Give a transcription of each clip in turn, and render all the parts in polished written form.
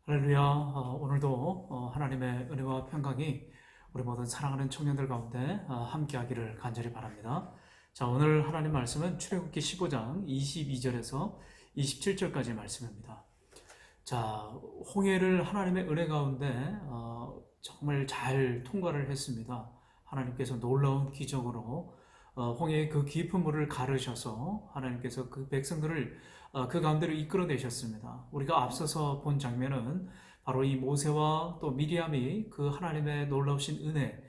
할렐루야. 오늘도 하나님의 은혜와 평강이 우리 모든 사랑하는 청년들 가운데 함께하기를 간절히 바랍니다. 자, 오늘 하나님 말씀은 출애굽기 15장 22절에서 27절까지 말씀입니다. 자, 홍해를 하나님의 은혜 가운데 정말 잘 통과를 했습니다. 하나님께서 놀라운 기적으로 홍해의 그 깊은 물을 가르셔서 하나님께서 그 백성들을 그 가운데로 이끌어내셨습니다. 우리가 앞서서 본 장면은 바로 이 모세와 또 미리암이 그 하나님의 놀라우신 은혜,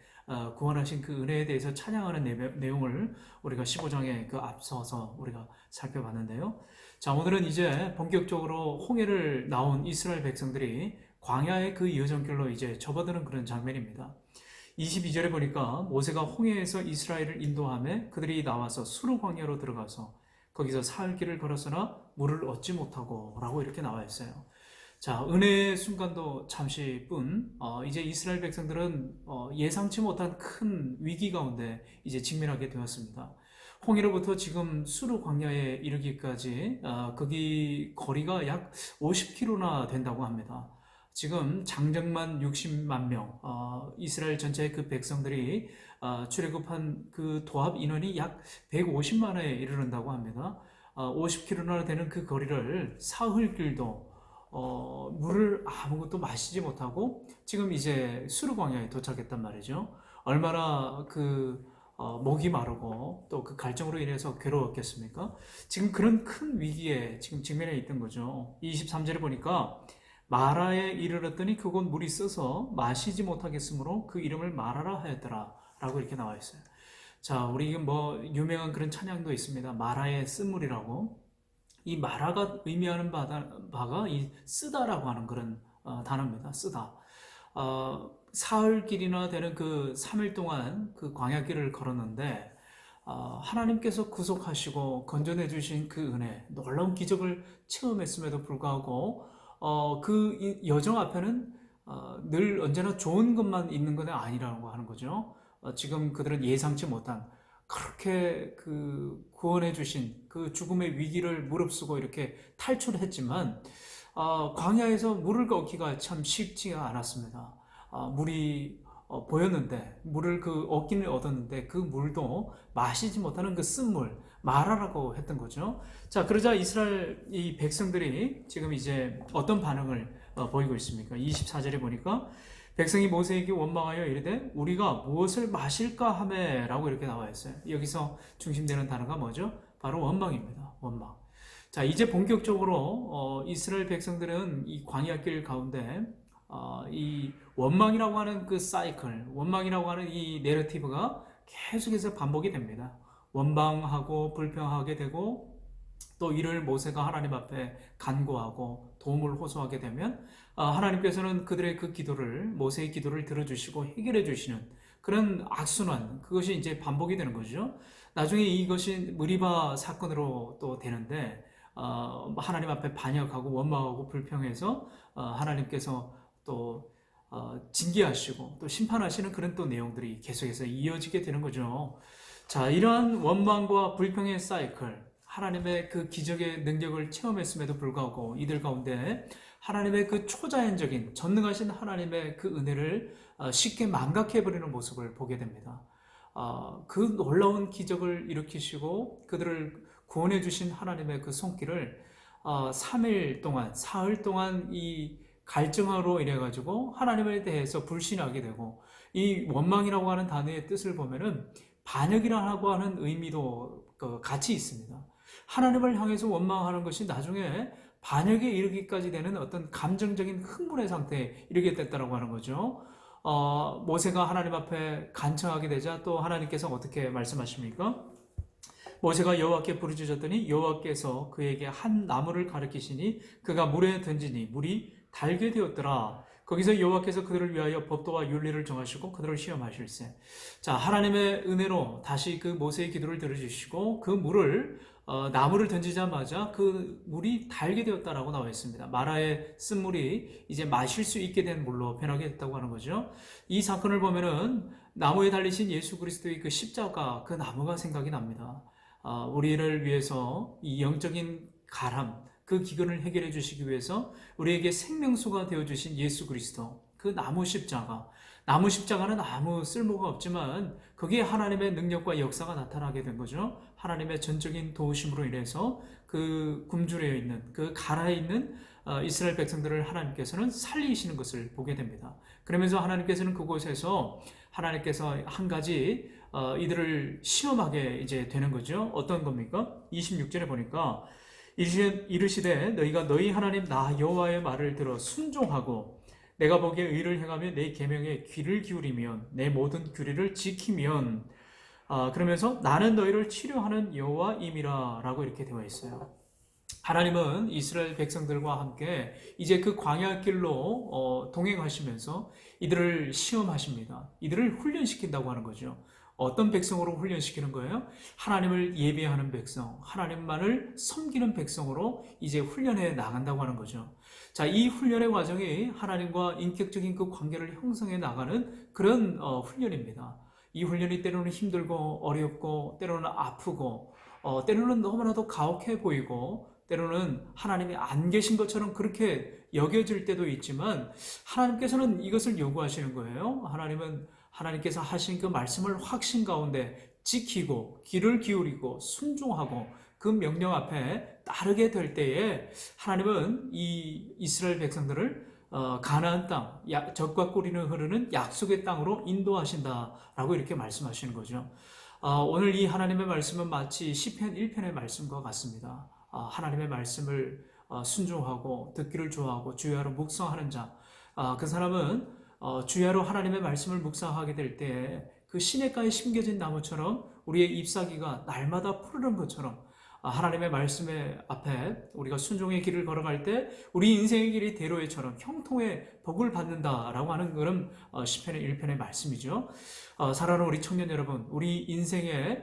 구원하신 그 은혜에 대해서 찬양하는 내용을 우리가 15장에 그 앞서서 우리가 살펴봤는데요. 자, 오늘은 이제 본격적으로 홍해를 나온 이스라엘 백성들이 광야의 그 여정길로 이제 접어드는 그런 장면입니다. 22절에 보니까 모세가 홍해에서 이스라엘을 인도하며 그들이 나와서 수르 광야로 들어가서 거기서 사흘 길을 걸었으나 물을 얻지 못하고 라고 이렇게 나와 있어요. 자, 은혜의 순간도 잠시뿐 이제 이스라엘 백성들은 예상치 못한 큰 위기 가운데 이제 직면하게 되었습니다. 홍해로부터 지금 수르 광야에 이르기까지 거기 거리가 약 50km나 된다고 합니다. 지금 장정만 60만 명, 이스라엘 전체의 그 백성들이 출애굽한 그 도합 인원이 약 150만에 이르른다고 합니다. 50km나 되는 그 거리를 사흘 길도 물을 아무것도 마시지 못하고 지금 이제 수르 광야에 도착했단 말이죠. 얼마나 목이 마르고 또 그 갈증으로 인해서 괴로웠겠습니까? 지금 그런 큰 위기에 지금 직면해 있던 거죠. 23절에 보니까 마라에 이르렀더니 그곳 물이 써서 마시지 못하겠으므로 그 이름을 마라라 하였더라 라고 이렇게 나와 있어요. 자, 우리 유명한 그런 찬양도 있습니다. 마라의 쓴물이라고. 이 마라가 의미하는 바가 이 쓰다라고 하는 그런 단어입니다. 쓰다. 사흘 길이나 되는 그 3일 동안 그 광야길을 걸었는데 하나님께서 구속하시고 건져내 주신 그 은혜, 놀라운 기적을 체험했음에도 불구하고 그 여정 앞에는 늘 언제나 좋은 것만 있는 건 아니라고 하는 거죠. 지금 그들은 예상치 못한 그렇게 그 구원해 주신 그 죽음의 위기를 무릅쓰고 이렇게 탈출했지만 광야에서 물을 얻기가 참 쉽지가 않았습니다. 물이 보였는데 물을 얻기는 얻었는데 그 물도 마시지 못하는 그 쓴물 마라라고 했던 거죠. 자, 그러자 이스라엘 이 백성들이 지금 이제 어떤 반응을 보이고 있습니까? 24절에 보니까 백성이 모세에게 원망하여 이르되 우리가 무엇을 마실까 하매라고 이렇게 나와 있어요. 여기서 중심되는 단어가 뭐죠? 바로 원망입니다. 원망. 자, 이제 본격적으로 이스라엘 백성들은 이 광야길 가운데 이 원망이라고 하는 그 사이클, 원망이라고 하는 이 내러티브가 계속해서 반복이 됩니다. 원망하고 불평하게 되고 또 이를 모세가 하나님 앞에 간구하고 도움을 호소하게 되면 하나님께서는 그들의 그 기도를, 모세의 기도를 들어주시고 해결해 주시는 그런 악순환, 그것이 이제 반복이 되는 거죠. 나중에 이것이 무리바 사건으로 또 되는데 하나님 앞에 반역하고 원망하고 불평해서 하나님께서 또 징계하시고 또 심판하시는 그런 또 내용들이 계속해서 이어지게 되는 거죠. 자, 이러한 원망과 불평의 사이클, 하나님의 그 기적의 능력을 체험했음에도 불구하고 이들 가운데 하나님의 그 초자연적인 전능하신 하나님의 그 은혜를 쉽게 망각해버리는 모습을 보게 됩니다. 그 놀라운 기적을 일으키시고 그들을 구원해 주신 하나님의 그 손길을 3일 동안, 사흘 동안 이 갈증으로 인해 가지고 하나님에 대해서 불신하게 되고, 이 원망이라고 하는 단어의 뜻을 보면은 반역이라고 하는 의미도 같이 있습니다. 하나님을 향해서 원망하는 것이 나중에 반역에 이르기까지 되는 어떤 감정적인 흥분의 상태에 이르게 됐다라고 하는 거죠. 모세가 하나님 앞에 간청하게 되자 또 하나님께서 어떻게 말씀하십니까? 모세가 여호와께 부르짖었더니 여호와께서 그에게 한 나무를 가리키시니 그가 물에 던지니 물이 달게 되었더라. 거기서 여호와께서 그들을 위하여 법도와 윤리를 정하시고 그들을 시험하실세. 자, 하나님의 은혜로 다시 그 모세의 기도를 들어주시고 그 물을 나무를 던지자마자 그 물이 달게 되었다라고 나와 있습니다. 마라의 쓴물이 이제 마실 수 있게 된 물로 변하게 됐다고 하는 거죠. 이 사건을 보면은 나무에 달리신 예수 그리스도의 그 십자가, 그 나무가 생각이 납니다. 우리를 위해서 이 영적인 가람, 그 기근을 해결해 주시기 위해서 우리에게 생명수가 되어주신 예수 그리스도, 그 나무 십자가는 아무 쓸모가 없지만 거기에 하나님의 능력과 역사가 나타나게 된 거죠. 하나님의 전적인 도우심으로 인해서 그 굶주려 있는, 그 가라에 있는 이스라엘 백성들을 하나님께서는 살리시는 것을 보게 됩니다. 그러면서 하나님께서는 그곳에서 하나님께서 한 가지 이들을 시험하게 이제 되는 거죠. 어떤 겁니까? 26절에 보니까 이르시되 너희가 너희 하나님 나 여호와의 말을 들어 순종하고 내가 보기에 의를 행하며 내 계명에 귀를 기울이면 내 모든 규례를 지키면 그러면서 나는 너희를 치료하는 여호와임이라 라고 이렇게 되어 있어요. 하나님은 이스라엘 백성들과 함께 이제 그 광야 길로 동행하시면서 이들을 시험하십니다. 이들을 훈련시킨다고 하는 거죠. 어떤 백성으로 훈련시키는 거예요? 하나님을 예배하는 백성, 하나님만을 섬기는 백성으로 이제 훈련해 나간다고 하는 거죠. 자, 이 훈련의 과정이 하나님과 인격적인 그 관계를 형성해 나가는 그런 훈련입니다. 이 훈련이 때로는 힘들고 어렵고 때로는 아프고 때로는 너무나도 가혹해 보이고 때로는 하나님이 안 계신 것처럼 그렇게 여겨질 때도 있지만 하나님께서는 이것을 요구하시는 거예요. 하나님께서 하신 그 말씀을 확신 가운데 지키고 귀를 기울이고 순종하고 그 명령 앞에 따르게 될 때에 하나님은 이 이스라엘 백성들을 가나안 땅, 젖과 꿀이 흐르는 약속의 땅으로 인도하신다라고 이렇게 말씀하시는 거죠. 오늘 이 하나님의 말씀은 마치 시편 1편의 말씀과 같습니다. 하나님의 말씀을 순종하고 듣기를 좋아하고 주야로 묵상하는 자, 그 사람은 주야로 하나님의 말씀을 묵상하게 될 때 그 시냇가에 심겨진 나무처럼 우리의 잎사귀가 날마다 푸르는 것처럼 하나님의 말씀의 앞에 우리가 순종의 길을 걸어갈 때 우리 인생의 길이 대로에처럼 형통의 복을 받는다라고 하는 그런 시편의 1편의 말씀이죠. 사랑하는 우리 청년 여러분, 우리 인생에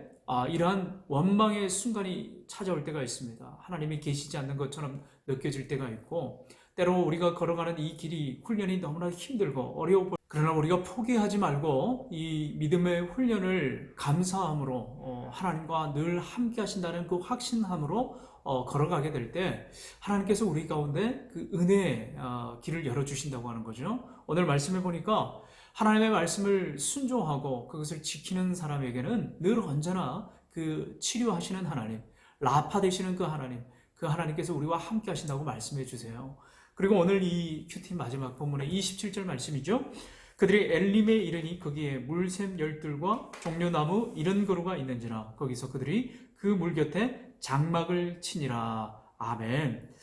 이러한 원망의 순간이 찾아올 때가 있습니다. 하나님이 계시지 않는 것처럼 느껴질 때가 있고 때로 우리가 걸어가는 이 길이 훈련이 너무나 힘들고 어려워 보여. 그러나 우리가 포기하지 말고 이 믿음의 훈련을 감사함으로 하나님과 늘 함께 하신다는 그 확신함으로 걸어가게 될 때 하나님께서 우리 가운데 그 은혜의 길을 열어주신다고 하는 거죠. 오늘 말씀해 보니까 하나님의 말씀을 순종하고 그것을 지키는 사람에게는 늘 언제나 그 치료하시는 하나님, 라파 되시는 그 하나님께서 우리와 함께 하신다고 말씀해 주세요. 그리고 오늘 이 큐티 마지막 본문의 27절 말씀이죠. 그들이 엘림에 이르니 거기에 물샘 열둘과 종려나무 70그루가 있는지라 거기서 그들이 그 물 곁에 장막을 치니라. 아멘.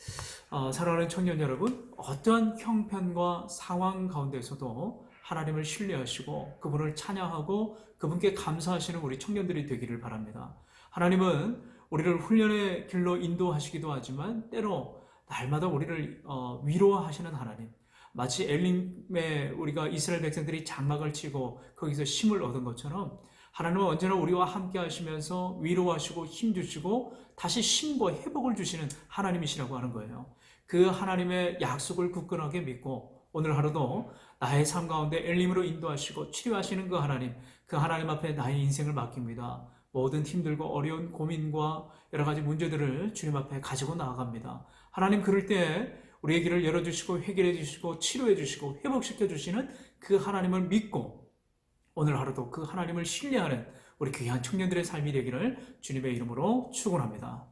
사랑하는 청년 여러분, 어떠한 형편과 상황 가운데서도 하나님을 신뢰하시고 그분을 찬양하고 그분께 감사하시는 우리 청년들이 되기를 바랍니다. 하나님은 우리를 훈련의 길로 인도하시기도 하지만 때로 날마다 우리를 위로하시는 하나님, 마치 엘림에 우리가 이스라엘 백성들이 장막을 치고 거기서 힘을 얻은 것처럼 하나님은 언제나 우리와 함께 하시면서 위로하시고 힘주시고 다시 힘과 회복을 주시는 하나님이시라고 하는 거예요. 그 하나님의 약속을 굳건하게 믿고 오늘 하루도 나의 삶 가운데 엘림으로 인도하시고 치료하시는 그 하나님 앞에 나의 인생을 맡깁니다. 모든 힘들고 어려운 고민과 여러 가지 문제들을 주님 앞에 가지고 나아갑니다. 하나님 그럴 때 우리의 길을 열어주시고 해결해 주시고 치료해 주시고 회복시켜 주시는 그 하나님을 믿고 오늘 하루도 그 하나님을 신뢰하는 우리 귀한 청년들의 삶이 되기를 주님의 이름으로 축원합니다.